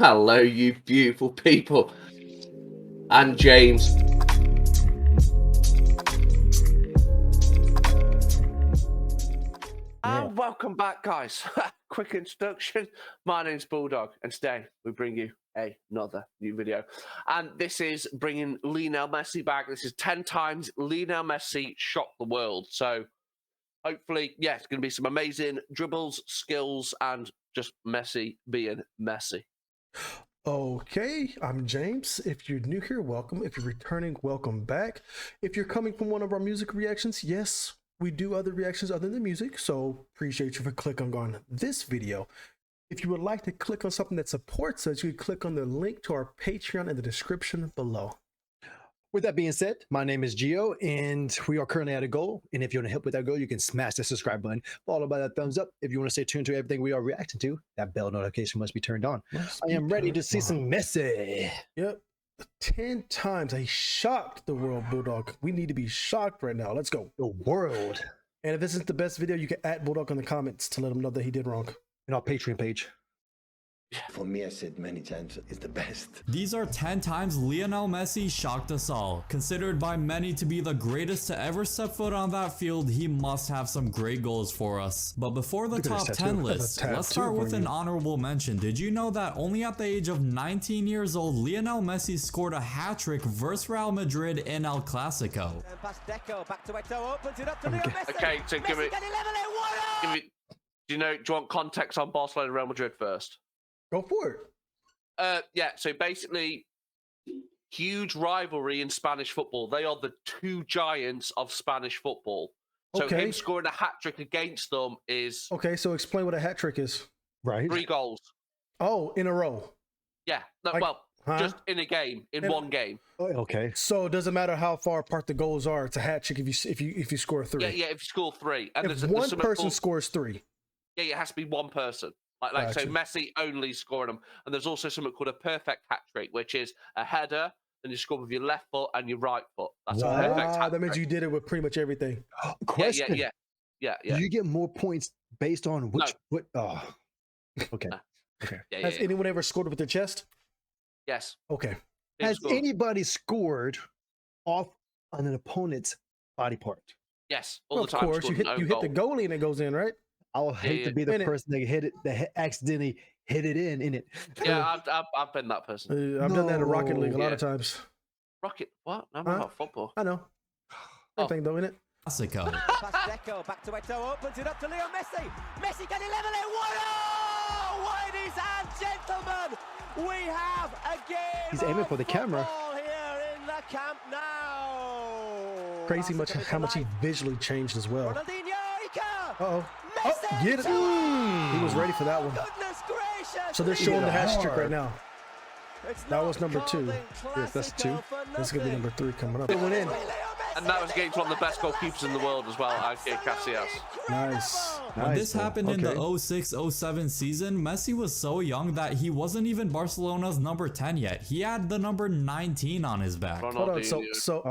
Hello, you beautiful people. And James. And welcome back, guys. Quick introduction. My name's Bulldog, and today we bring you another new video. And this is bringing Lionel Messi back. This is 10 times Lionel Messi shocked the world. So hopefully, yeah, it's going to be some amazing dribbles, skills, and just Messi being Messi. Okay, I'm James. If you're new here, welcome. If you're returning, welcome back. If you're coming from one of our music reactions, yes, we do other reactions other than music, so appreciate you for clicking on this video. If you would like to click on something that supports us, you can click on the link to our Patreon in the description below. With that being said, my name is Gio, and we are currently at a goal. And if you want to help with that goal, you can smash the subscribe button, followed by that thumbs up. If you want to stay tuned to everything we are reacting to, that bell notification must be turned on. I am ready to see some Messi. Yep, 10 times he shocked the world, Bulldog. We need to be shocked right now. Let's go. The world. And if this isn't the best video, you can add Bulldog in the comments to let him know that he did wrong. In our Patreon page. For me, I said many times, it's the best. These are 10 times Lionel Messi shocked us all. Considered by many to be the greatest to ever step foot on that field, he must have some great goals for us. But before the top 10 list, let's start with an honorable mention. Did you know that only at the age of 19 years old, Lionel Messi scored a hat-trick versus Real Madrid in El Clasico? Okay, so give me, do you want context on Barcelona and Real Madrid first? Go for it. Yeah, so basically, huge rivalry in Spanish football. They are the two giants of Spanish football. So him scoring a hat-trick against them is... Okay, so explain what a hat-trick is. Right. 3 goals. Oh, in a row. Yeah, no, like, well, just in a game, in one game. Okay. So it doesn't matter how far apart the goals are. It's a hat-trick if you score 3. Yeah, if you score 3. And if one person scores 3. Yeah, it has to be one person. Like gotcha. So Messi only scoring them. And there's also something called a perfect hat trick, which is a header, and you score with your left foot and your right foot. That's a perfect hat trick. That means you did it with pretty much everything. Question. Yeah. Do you get more points based on which foot? Oh, okay. Okay. Has anyone ever scored with their chest? Yes. Okay. Has anybody scored off on an opponent's body part? Yes, all the time. Of course, you hit the goalie and it goes in, right? I would hate to be the person that hit it, that accidentally hit it in it. Yeah, I've been that person. I've done that in Rocket League a lot of times. Rocket? What? I'm about football. I know. Same thing though, innit? Clasico. Back to Eto'o, opens it up to Leo Messi. Messi can level it. 1-0! Ladies and gentlemen, we have a game. He's aiming for the camera. Here in the Camp Nou. Crazy how much he visually changed as well. Uh-oh. Oh, get it. He was ready for that one. Goodness gracious. So they're showing the hat trick right now. That was number 2. Yes, that's 2. This is going to be number 3 coming up. It went in. And that was against one of the best goalkeepers in the world as well, Ike Casillas. Nice. When this happened in the 06-07 season, Messi was so young that he wasn't even Barcelona's number 10 yet. He had the number 19 on his back. Hold on, so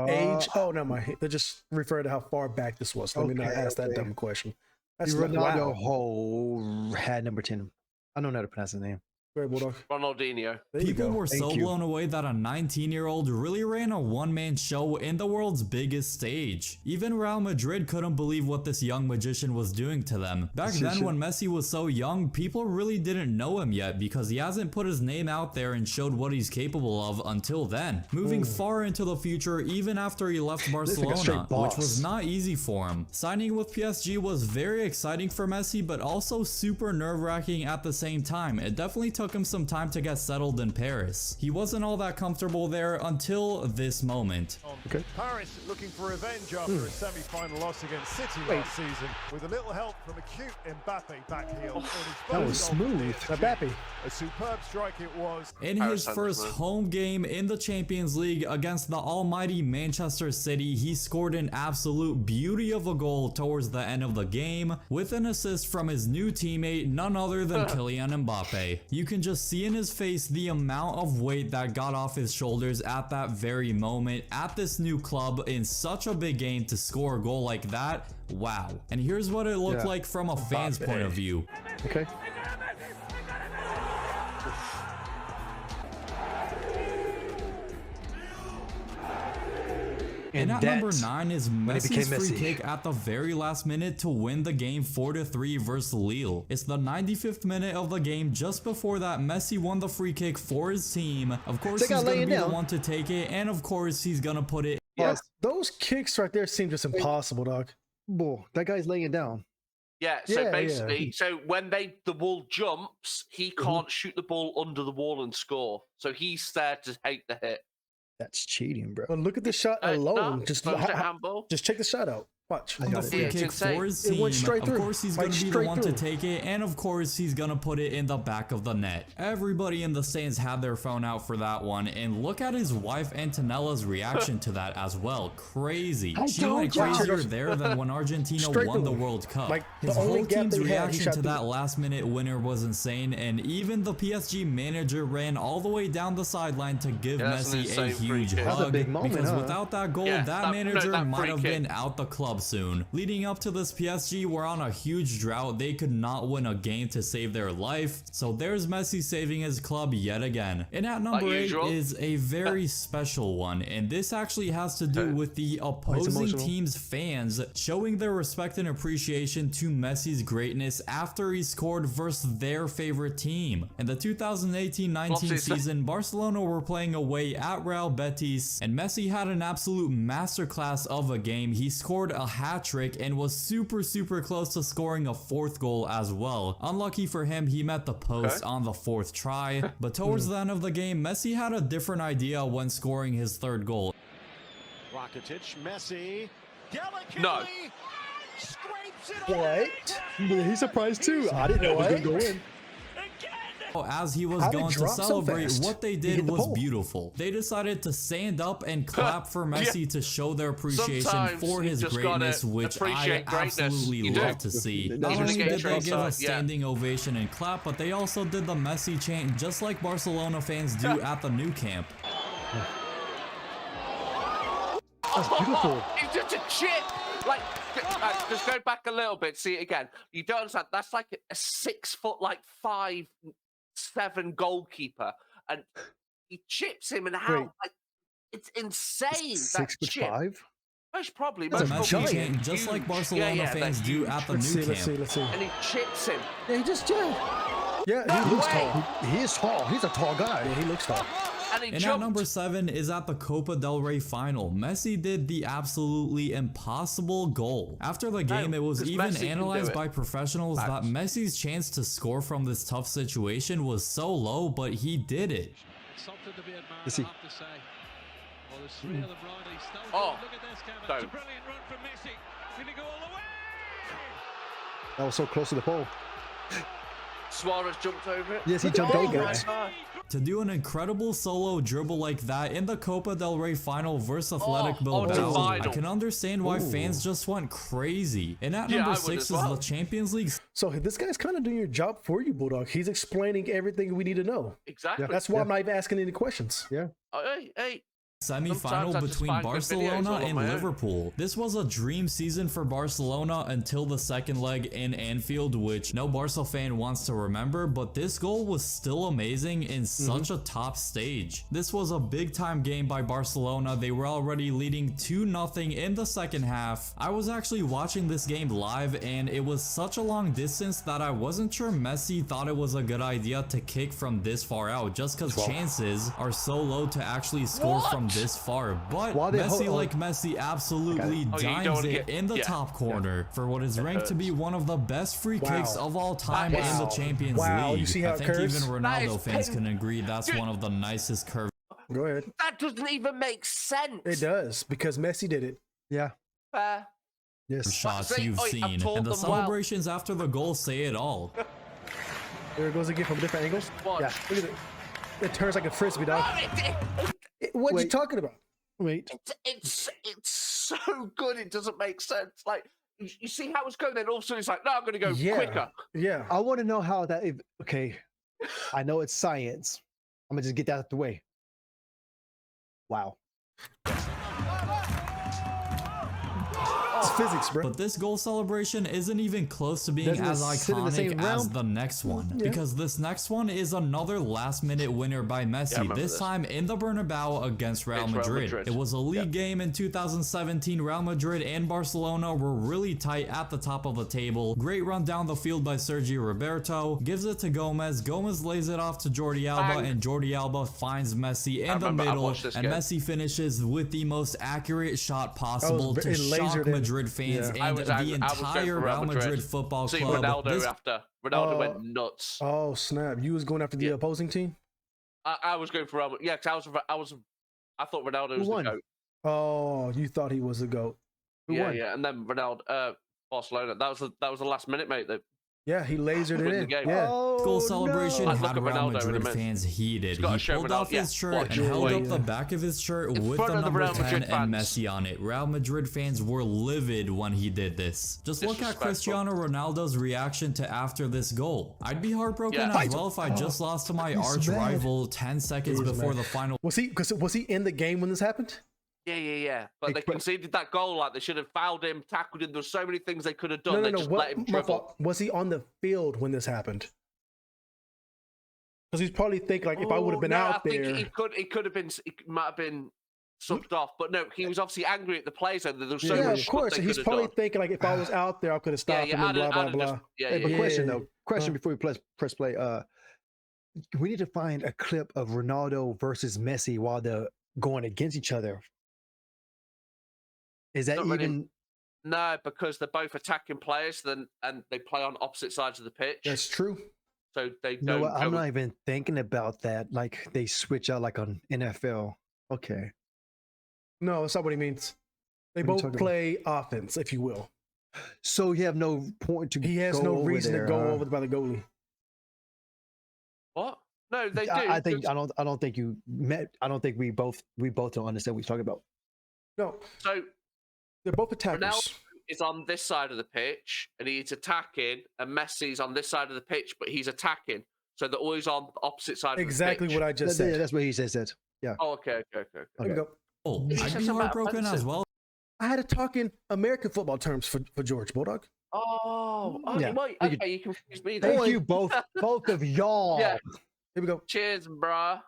age... Oh, no, they just referred to how far back this was. Let me not ask that dumb question. That's Ronaldo had number 10. I don't know how to pronounce his name. Ronaldinho. People were so blown away that a 19-year-old really ran a one-man show in the world's biggest stage. Even Real Madrid couldn't believe what this young magician was doing to them. Back then, when Messi was so young, people really didn't know him yet because he hasn't put his name out there and showed what he's capable of until then. Moving far into the future, even after he left Barcelona, which was not easy for him. Signing with PSG was very exciting for Messi, but also super nerve-wracking at the same time. It definitely took him some time to get settled in Paris. He wasn't all that comfortable there until this moment. Okay. Paris looking for revenge after a semi-final loss against City last season, with a little help from a cute Mbappe back heel. That was smooth. Mbappe. A superb strike it was. In his first home game in the Champions League against the almighty Manchester City, he scored an absolute beauty of a goal towards the end of the game with an assist from his new teammate, none other than Kylian Mbappe. You can just see in his face the amount of weight that got off his shoulders at that very moment at this new club in such a big game to score a goal like that. Wow. And here's what it looked like from a fan's point of view. Okay. And at number 9 is Messi's free Messi. kick at the very last minute to win the game 4-3 versus Lille. It's the 95th minute of the game. Just before that, Messi won the free kick for his team. Of course, he's going to be the one to take it, and of course, he's going to put it. Yeah, those kicks right there seem just impossible, dog. Boy, that guy's laying it down. Yeah, so Yeah, basically, so when the wall jumps, he can't shoot the ball under the wall and score. So he's there to take the hit. That's cheating, bro. But look at the shot alone. No, just handball. just check the shot out. Watch. On the free kick for his team. Of course, he's going to be the one to take it, and of course, he's going to put it in the back of the net. Everybody in the stands had their phone out for that one, and look at his wife Antonella's reaction to that as well. Crazy. She went crazier there than when Argentina won the World Cup. Like, His whole team's reaction to that last-minute winner was insane, and even the PSG manager ran all the way down the sideline to give Messi a huge hug. Because without that goal, that manager might have been out the club soon. Leading up to this, PSG were on a huge drought. They could not win a game to save their life, so there's Messi saving his club yet again. And at number 8 is a very special one, and this actually has to do with the opposing team's fans showing their respect and appreciation to Messi's greatness after he scored versus their favorite team. In the 2018-19 season, Barcelona were playing away at Real Betis, and Messi had an absolute masterclass of a game. He scored a hat-trick and was super close to scoring a 4th goal as well. Unlucky for him, he met the post on the 4th try, but towards the end of the game, Messi had a different idea when scoring his 3rd goal. Rakitic, Messi, No. What? He's surprised too. I didn't know it was going to go in. As he was going to celebrate, what they did was beautiful. They decided to stand up and clap for Messi to show their appreciation for his greatness, which I absolutely love to see. Not only did they give a standing ovation and clap, but they also did the Messi chant just like Barcelona fans do at the new camp. That's beautiful. He's just a chip. Like, just go back a little bit, see it again. You don't understand. That's like a 6 foot, like 5'7" goalkeeper, and he chips him and how like it's insane. 6'5"? Most probably. Most probably just like Barcelona fans do at the new camp. Let's see. And he chips him. Yeah, he just Yeah, he looks tall. He is tall. He's a tall guy. Yeah, he looks tall. And at number 7 is at the Copa del Rey final. Messi did the absolutely impossible goal. After the game, it was even analyzed by professionals that Messi's chance to score from this tough situation was so low, but he did it. Something to be admired, I have to say. Well, there's 3 of them right. He's still Oh, look at this, Kevin. It's a brilliant run from Messi. Can he go all the way? That was so close to the pole. Suarez jumped over it. Yes, he jumped over it. To do an incredible solo dribble like that in the Copa del Rey final versus Athletic Bilbao, I can understand why fans just went crazy. And at number 6 is the Champions League. So this guy's kind of doing your job for you, Bulldog. He's explaining everything we need to know. Exactly. That's why I'm not even asking any questions. Yeah. Hey. Semi-final between Barcelona and Liverpool. This was a dream season for Barcelona until the second leg in Anfield, which no Barca fan wants to remember, but this goal was still amazing in such a top stage. This was a big time game by Barcelona. They were already leading 2-0 in the second half. I was actually watching this game live, and it was such a long distance that I wasn't sure Messi thought it was a good idea to kick from this far out, just because chances are so low to actually score from this far. But Messi absolutely dimes it in the top corner for what is ranked to be one of the best free kicks of all time in the Champions League. You see how I think even Ronaldo fans can agree that's one of the nicest curves. Go ahead. That doesn't even make sense. It does, because Messi did it. Yeah. Yes. Shots you've seen, and the celebrations after the goal say it all. There it goes again from different angles. Yeah, look at it. It turns like a frisbee, dog. What are you talking about? Wait. It's so good. It doesn't make sense. Like, you see how it's going, then all of a sudden it's like, no, I'm going to go quicker. Yeah. I want to know how that. Okay. I know it's science. I'm gonna just get that out the way. Wow. physics, bro. But this goal celebration isn't even close to being Doesn't it as sit in the same iconic as realm? the next one. Yeah. Because this next one is another last-minute winner by Messi, remember this this. time in the Bernabeu against Real Madrid. It was a league game in 2017. Real Madrid and Barcelona were really tight at the top of the table. Great run down the field by Sergio Roberto. Gives it to Gomez. Gomez lays it off to Jordi Alba, and Jordi Alba finds Messi in the middle. And Messi finishes with the most accurate shot possible to shock Madrid fans and the entire Real Madrid football See club. Ronaldo went nuts. Oh snap! You was going after the opposing team. I was going for Real Madrid. Yeah, because I thought Ronaldo was won? the GOAT. Oh, you thought he was the GOAT. Who won? Yeah, and then Ronaldo, Barcelona. That was the last minute, mate. Yeah, he lasered it Win the in. game. Yeah. Goal celebration I'd had look at Real Ronaldo in a Madrid minute. fans heated. He's gotta He show pulled Ronaldo. off his shirt What and held joy. up the back of his shirt In with front the of the number Real 10 Madrid and fans. Messi on it. Real Madrid fans were livid when he did this. Just look at Cristiano Ronaldo's reaction to after this goal. I'd be heartbroken as well if I just lost to my arch rival 10 seconds before the final. Was he in the game when this happened? Yeah. But they conceded that goal. Like they should have fouled him, tackled him. There's so many things they could have done. They just let him My dribble. fault. Was he on the field when this happened? Because he's probably thinking like, if I would have been out I there, think he could have been. He might have been subbed off. But no, he was obviously angry at the players. And there was so yeah, much of stuff course. they He's could have probably done. thinking like, if I was out there, I could have stopped him and blah blah blah. Hey, but question before we press play. We need to find a clip of Ronaldo versus Messi while they're going against each other. Is that Not even? really. No, because they're both attacking players, and they play on opposite sides of the pitch. That's true. So they don't. No, I'm not even thinking about that. Like they switch out like on NFL. Okay. No, that's not what he means. They What are you both talking play offense, if you will. So you have no point to. He has go no over reason there, to go huh? over by the goalie. What? No, they do. I think I don't think you met. I don't think we both don't understand what you're talking about. No, So they're both attackers. Ronaldo is on this side of the pitch, and he's attacking, and Messi's on this side of the pitch, but he's attacking. So they're always on the opposite side Exactly of the pitch. what I just Yeah, said. that's what he said. Yeah. Oh, okay. There we go. I'd It's be just about heartbroken as offensive. well I had to talk in American football terms for George Bulldog. Oh, Yeah. wait, You could- okay, you confused me there. Thank you both of y'all. Yeah. Here we go. Cheers, bruh.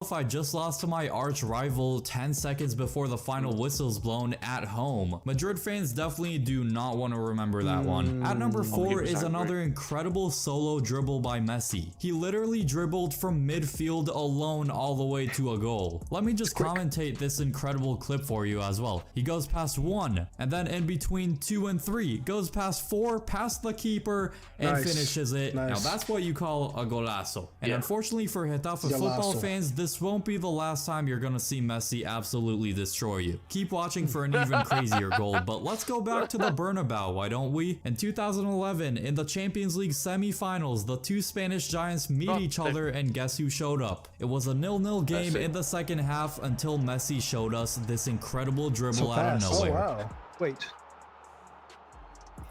if I just lost to my arch rival 10 seconds before the final whistle's blown at home. Madrid fans definitely do not want to remember that one. At number 4 is another incredible solo dribble by Messi. He literally dribbled from midfield alone all the way to a goal. Let me just commentate this incredible clip for you as well. He goes past 1, and then in between 2 and 3, goes past 4, past the keeper, and Nice. finishes it. Now Nice. that's what you call a golazo. And unfortunately for Getafe football Golazo. fans, this won't be the last time you're gonna see Messi absolutely destroy you. Keep watching for an even crazier goal, but let's go back to the Bernabeu, why don't we? In 2011, in the Champions League semi-finals, the two Spanish giants meet each other, and guess who showed up? It was a 0-0 game in the second half until Messi showed us this incredible dribble out of fast. nowhere. Oh wow. Wait.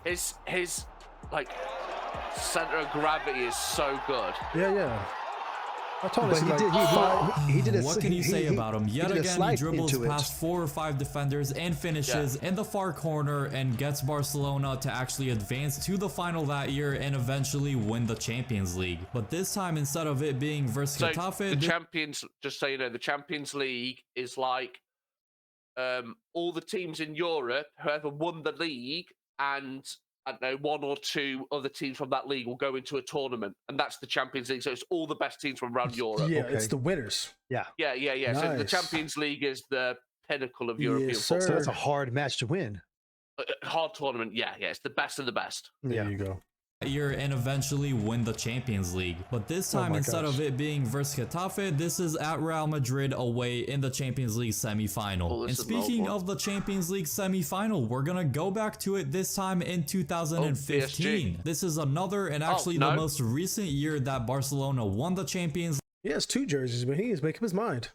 His like center of gravity is so good. Yeah. I told But him he did. What can you say about him? Yet did a again, he slide dribbles into it. past 4 or 5 defenders and finishes in the far corner and gets Barcelona to actually advance to the final that year and eventually win the Champions League. But this time, instead of it being versus So Getafe, the Champions, just so you know, the Champions League is like all the teams in Europe, whoever won the league, and I don't know, 1 or 2 other teams from that league will go into a tournament, and that's the Champions League. So it's all the best teams from around Europe. Yeah, Okay. it's the winners. Yeah. Yeah. So the Nice. Champions League is the pinnacle of Yes, European sir. So football. that's a hard match to win. Hard tournament. Yeah. It's the best of the best. There you go. year and eventually win the Champions League. But this time, my instead gosh. of it being versus Getafe, this is at Real Madrid away in the Champions League semi-final. Oh, And this is an old speaking one. of the Champions League semi-final, we're gonna go back to it this time in 2015. This is another and actually the no. most recent year that Barcelona won the Champions He has 2 jerseys, but he is making up his mind.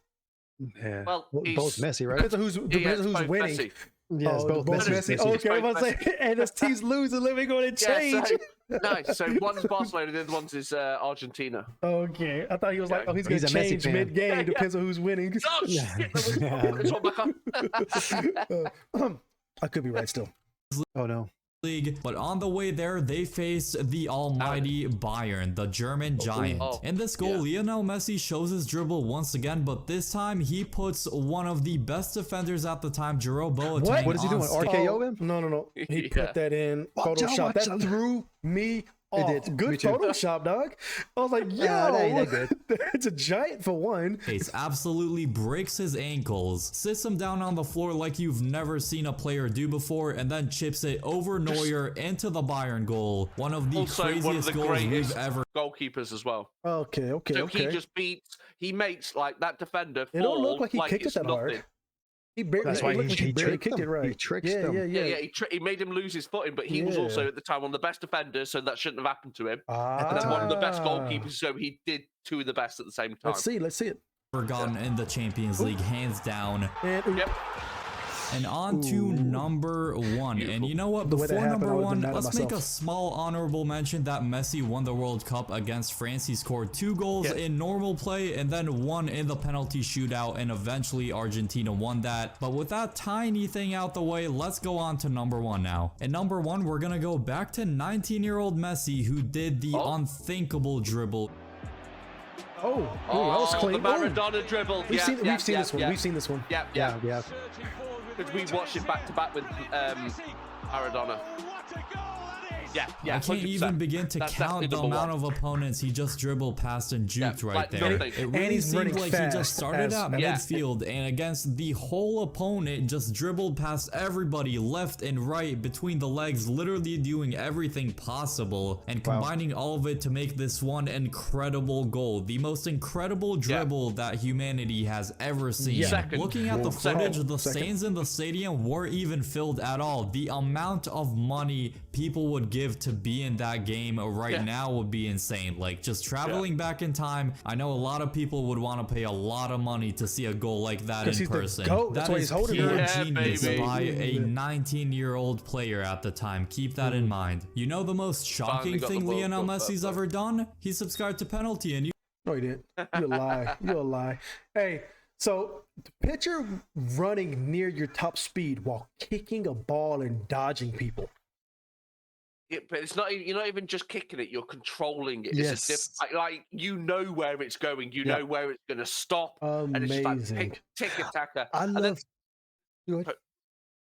Yeah. Well, Both he's- Messi, right? Depends on who's, Yeah, depends it's on who's both winning. Messi. Yeah, it's both both Messi. Messi. Okay, I'm about to say, and his team's losing, let me go and Yeah, change. so, nice. So one's Barcelona, the other one's is Argentina. Okay, I thought he was like, oh, he's He's gonna a Messi change fan. mid-game. Depends on who's winning. Oh shit! That was, it's all back on. I could be right still. Oh no. League, but on the way there, they faced the almighty Bayern, the German giant. In this goal, Lionel Messi shows his dribble once again, but this time he puts one of the best defenders at the time, Jerome Boateng. What is he doing? RKO him? No. He put that in Photoshop. That threw me off. It did. Good Me too. Photoshop, dog. I was like, yo, that good. it's a giant for one. Case absolutely breaks his ankles, sits him down on the floor like you've never seen a player do before, and then chips it over Neuer into the Bayern goal. One of the Also, craziest one of the goals greatest we've ever. goalkeepers as well. Okay. So he makes like that defender fall. It don't look like he kicked it it's that hard. nothing. He barely, That's why it looked like he barely tricked kicked it them. right. He tricked yeah, them. Yeah. He made him lose his footing, but he was also at the time one of the best defenders, so that shouldn't have happened to him. And then one of the best goalkeepers, so he did two of the best at the same time. Let's see it. Forgotten in the Champions League, hands down. Yep. And on to number one. Beautiful. And you know what? The way that Before happened, number I would've one, been mad at let's make a myself. small honorable mention that Messi won the World Cup against France. He scored 2 goals in normal play and then 1 in the penalty shootout, and eventually Argentina won that. But with that tiny thing out the way, let's go on to number one now. And number one, we're gonna go back to 19-year-old Messi, who did the unthinkable dribble. That was clean. The Maradona dribble. We've seen this one. We've seen this one. Yeah. Yeah. Because we watched it back to back with Maradona. Yeah. I can't 100%. even begin to That's count the definitely amount number of opponents he just dribbled past and juked right like there. nothing. It And really he's seemed running like he fast just started as- at Yeah. midfield and against the whole opponent just dribbled past everybody left and right between the legs, literally doing everything possible and combining all of it to make this one incredible goal. The most incredible dribble that humanity has ever seen. Second. Looking at the footage, the Second. stands in the stadium weren't even filled at all. The amount of money people would give to be in that game right now would be insane. Like, just traveling back in time, I know a lot of people would want to pay a lot of money to see a goal like that in He's the person. GOAT. That's That why is he's holding pure it. Yeah, genius baby. by a 19-year-old player at the time. Keep that in mind. You know the most shocking got the thing World Lionel Cup Messi's up, ever done? He subscribed to Penalty, and you No, he didn't. You a lie. You a lie. Hey, so picture running near your top speed while kicking a ball and dodging people. But it's not. You're not even just kicking it. You're controlling it. Yes. It's like you know where it's going. You know where it's going to stop. And it's just Amazing. like tick attacker. I And then love. Go ahead.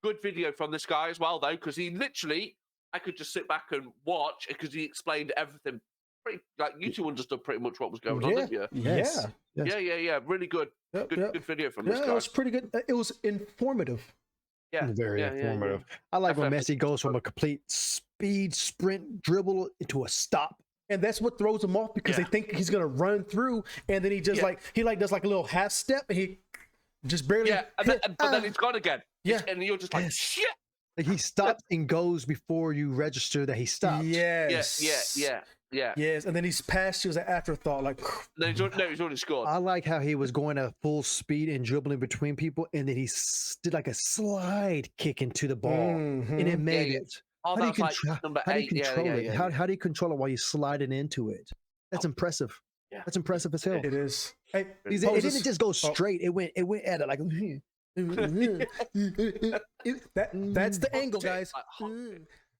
good video from this guy as well, though, because he literally, I could just sit back and watch because he explained everything. Pretty, like you two understood pretty much what was going on, didn't you? Yes. Yeah. Really good. Yep, Good video from this Yeah, guy. it was pretty good. It was informative. Yeah. Very yeah, informative. I like when Definitely. Messi goes from a complete speed sprint dribble into a stop. And that's what throws him off because they think he's gonna run through, and then he just does like a little half step, and he just barely. Yeah, but then it's gone again. Yeah. And you're just like, Yes. shit. Like he stops and goes before you register that he stopped. Yes. Yeah. Yes, and then he's past you as an afterthought, like. No, he's already scored. I like how he was going at full speed and dribbling between people, and then he did like a slide kick into the ball, and it made it. Oh, How do you that's like control- number How do you 8. control it? Yeah. How do you control it while you're sliding into it? That's impressive. Yeah. That's impressive as hell. It is. Hey, It didn't just go straight. It went at it like. that's the angle, guys. Like,